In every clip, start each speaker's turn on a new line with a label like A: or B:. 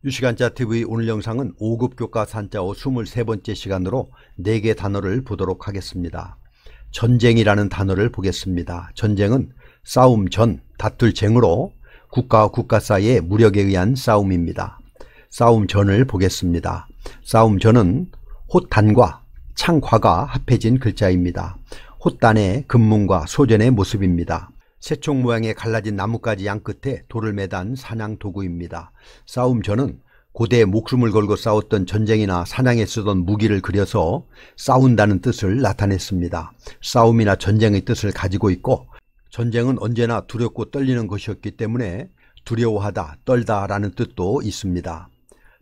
A: 유시간자TV 오늘 영상은 5급 교과 산자어 23번째 시간으로 4개 단어를 보도록 하겠습니다. 전쟁이라는 단어를 보겠습니다. 전쟁은 싸움 전, 다툴 쟁으로 국가와 국가 사이의 무력에 의한 싸움입니다. 싸움 전을 보겠습니다. 싸움 전은 호단과 창과가 합해진 글자입니다. 호단의 금문과 소전의 모습입니다. 새총 모양의 갈라진 나뭇가지 양끝에 돌을 매단 사냥 도구입니다. 싸움 전은 고대 목숨을 걸고 싸웠던 전쟁이나 사냥에 쓰던 무기를 그려서 싸운다는 뜻을 나타냈습니다. 싸움이나 전쟁의 뜻을 가지고 있고 전쟁은 언제나 두렵고 떨리는 것이었기 때문에 두려워하다, 떨다 라는 뜻도 있습니다.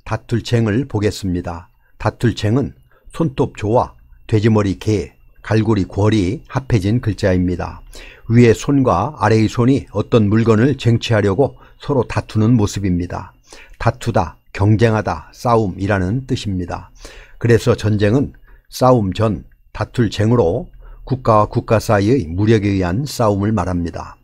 A: 다툴 쟁을 보겠습니다. 다툴 쟁은 손톱 조와 돼지머리 개, 갈고리 궐이 합해진 글자입니다. 위의 손과 아래의 손이 어떤 물건을 쟁취하려고 서로 다투는 모습입니다. 다투다, 경쟁하다, 싸움이라는 뜻입니다. 그래서 전쟁은 싸움 전, 다툴 쟁으로 국가와 국가 사이의 무력에 의한 싸움을 말합니다.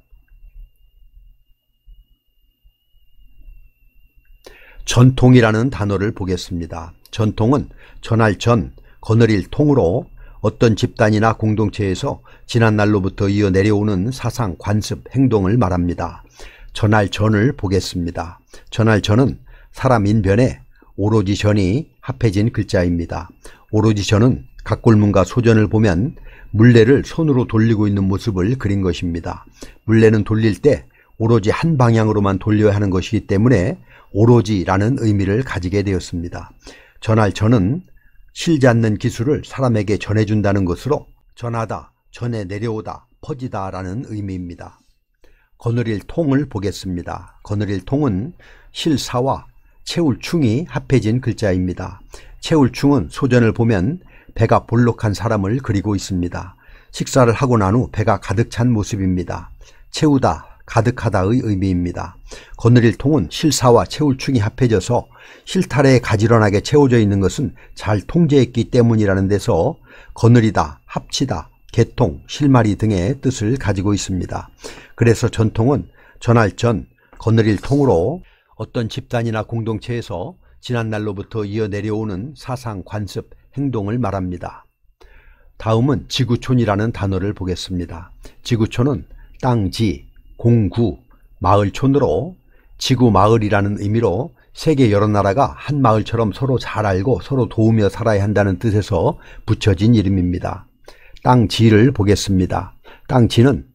A: 전통이라는 단어를 보겠습니다. 전통은 전할 전, 거느릴 통으로 어떤 집단이나 공동체에서 지난날로부터 이어 내려오는 사상, 관습, 행동을 말합니다. 전할 전을 보겠습니다. 전할 전은 사람 인변에 오로지 전이 합해진 글자입니다. 오로지 전은 각골문과 소전을 보면 물레를 손으로 돌리고 있는 모습을 그린 것입니다. 물레는 돌릴 때 오로지 한 방향으로만 돌려야 하는 것이기 때문에 오로지라는 의미를 가지게 되었습니다. 전할 전은 실지 않는 기술을 사람에게 전해준다는 것으로 전하다, 전해 내려오다, 퍼지다 라는 의미입니다. 거느릴 통을 보겠습니다. 거느릴 통은 실사와 채울 충이 합해진 글자입니다. 채울 충은 소전을 보면 배가 볼록한 사람을 그리고 있습니다. 식사를 하고 난 후 배가 가득 찬 모습입니다. 채우다, 가득하다의 의미입니다. 거느릴 통은 실사와 채울충이 합해져서 실타래에 가지런하게 채워져 있는 것은 잘 통제했기 때문이라는 데서 거느리다, 합치다, 개통, 실마리 등의 뜻을 가지고 있습니다. 그래서 전통은 전할 전, 거느릴 통으로 어떤 집단이나 공동체에서 지난날로부터 이어 내려오는 사상, 관습, 행동을 말합니다. 다음은 지구촌이라는 단어를 보겠습니다. 지구촌은 땅지, 공구, 마을촌으로 지구 마을이라는 의미로 세계 여러 나라가 한 마을처럼 서로 잘 알고 서로 도우며 살아야 한다는 뜻에서 붙여진 이름입니다. 땅지를 보겠습니다. 땅지는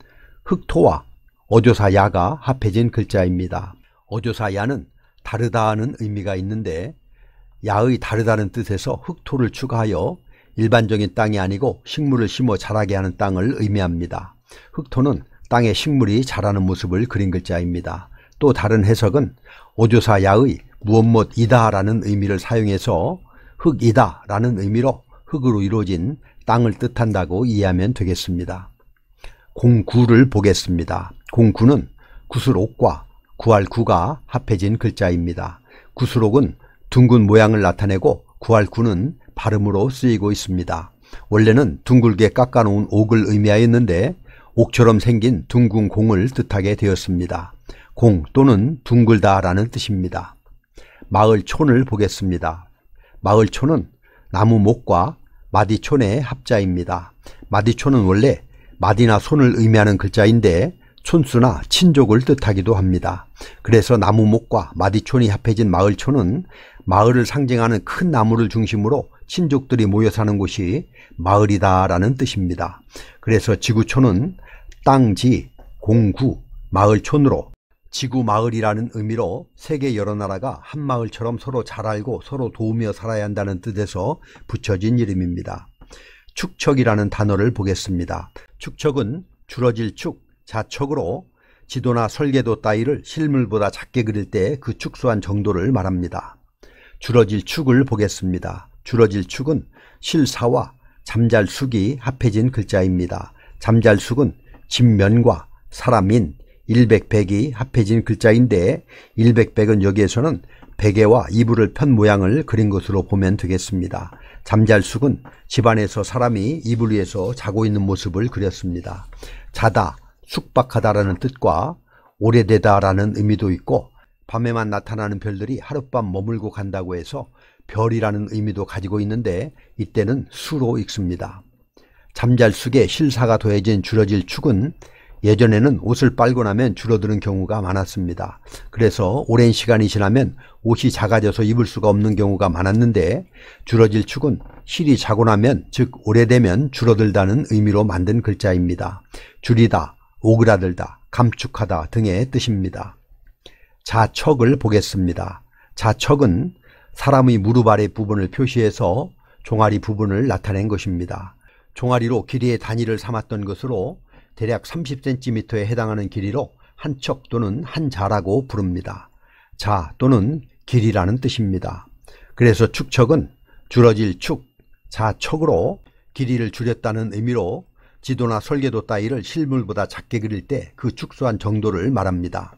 A: 흑토와 어조사 야가 합해진 글자입니다. 어조사 야는 다르다는 의미가 있는데 야의 다르다는 뜻에서 흑토를 추가하여 일반적인 땅이 아니고 식물을 심어 자라게 하는 땅을 의미합니다. 흑토는 땅에 식물이 자라는 모습을 그린 글자입니다. 또 다른 해석은 어조사 야의 무엇뭇이다 라는 의미를 사용해서 흙이다 라는 의미로 흙으로 이루어진 땅을 뜻한다고 이해하면 되겠습니다. 공구를 보겠습니다. 공구는 구슬옥과 구할 구가 합해진 글자입니다. 구슬옥은 둥근 모양을 나타내고 구할 구는 발음으로 쓰이고 있습니다. 원래는 둥글게 깎아놓은 옥을 의미하였는데 옥처럼 생긴 둥근 공을 뜻하게 되었습니다. 공 또는 둥글다 라는 뜻입니다. 마을촌을 보겠습니다. 마을촌은 나무목과 마디촌의 합자입니다. 마디촌은 원래 마디나 손을 의미하는 글자인데 촌수나 친족을 뜻하기도 합니다. 그래서 나무목과 마디촌이 합해진 마을촌은 마을을 상징하는 큰 나무를 중심으로 친족들이 모여 사는 곳이 마을이다 라는 뜻입니다. 그래서 지구촌은 땅지, 공구, 마을촌으로 지구 마을이라는 의미로 세계 여러 나라가 한 마을처럼 서로 잘 알고 서로 도우며 살아야 한다는 뜻에서 붙여진 이름입니다. 축척이라는 단어를 보겠습니다. 축척은 줄어질 축, 자척으로 지도나 설계도 따위를 실물보다 작게 그릴 때 그 축소한 정도를 말합니다. 줄어질 축을 보겠습니다. 줄어질 축은 실사와 잠잘숙이 합해진 글자입니다. 잠잘숙은 집면과 사람인 일백백이 합해진 글자인데 일백백은 여기에서는 베개와 이불을 편 모양을 그린 것으로 보면 되겠습니다. 잠잘숙은 집안에서 사람이 이불 위에서 자고 있는 모습을 그렸습니다. 자다, 숙박하다라는 뜻과 오래되다라는 의미도 있고 밤에만 나타나는 별들이 하룻밤 머물고 간다고 해서 별이라는 의미도 가지고 있는데 이때는 수로 읽습니다. 잠잘 숙에 실사가 더해진 줄어질 축은 예전에는 옷을 빨고 나면 줄어드는 경우가 많았습니다. 그래서 오랜 시간이 지나면 옷이 작아져서 입을 수가 없는 경우가 많았는데 줄어질 축은 실이 자고 나면, 즉 오래되면 줄어들다는 의미로 만든 글자입니다. 줄이다, 오그라들다, 감축하다 등의 뜻입니다. 자척을 보겠습니다. 자척은 사람의 무릎 아래 부분을 표시해서 종아리 부분을 나타낸 것입니다. 종아리로 길이의 단위를 삼았던 것으로 대략 30cm에 해당하는 길이로 한 척 또는 한 자라고 부릅니다. 자 또는 길이라는 뜻입니다. 그래서 축척은 줄어질 축, 자척으로 길이를 줄였다는 의미로 지도나 설계도 따위를 실물보다 작게 그릴 때 그 축소한 정도를 말합니다.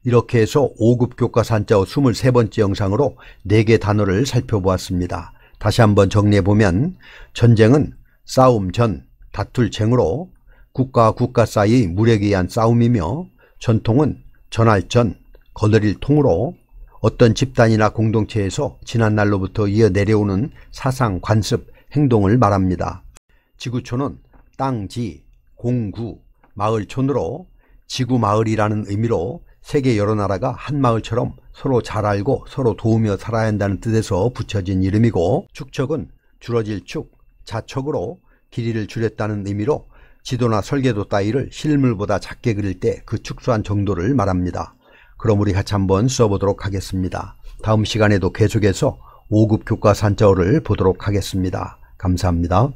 A: 이렇게 해서 5급 교과서 한자어 23번째 영상으로 4개 단어를 살펴보았습니다. 다시 한번 정리해보면 전쟁은 싸움 전, 다툴 쟁으로 국가와 국가 사이의 무력에 의한 싸움이며 전통은 전할 전, 거느릴 통으로 어떤 집단이나 공동체에서 지난날로부터 이어 내려오는 사상, 관습, 행동을 말합니다. 지구촌은 땅, 지, 공구, 마을촌으로 지구마을이라는 의미로 세계 여러 나라가 한 마을처럼 서로 잘 알고 서로 도우며 살아야 한다는 뜻에서 붙여진 이름이고, 축척은 줄어질 축, 자척으로 길이를 줄였다는 의미로 지도나 설계도 따위를 실물보다 작게 그릴 때 그 축소한 정도를 말합니다. 그럼 우리 같이 한번 써보도록 하겠습니다. 다음 시간에도 계속해서 5급 교과서 한자어를 보도록 하겠습니다. 감사합니다.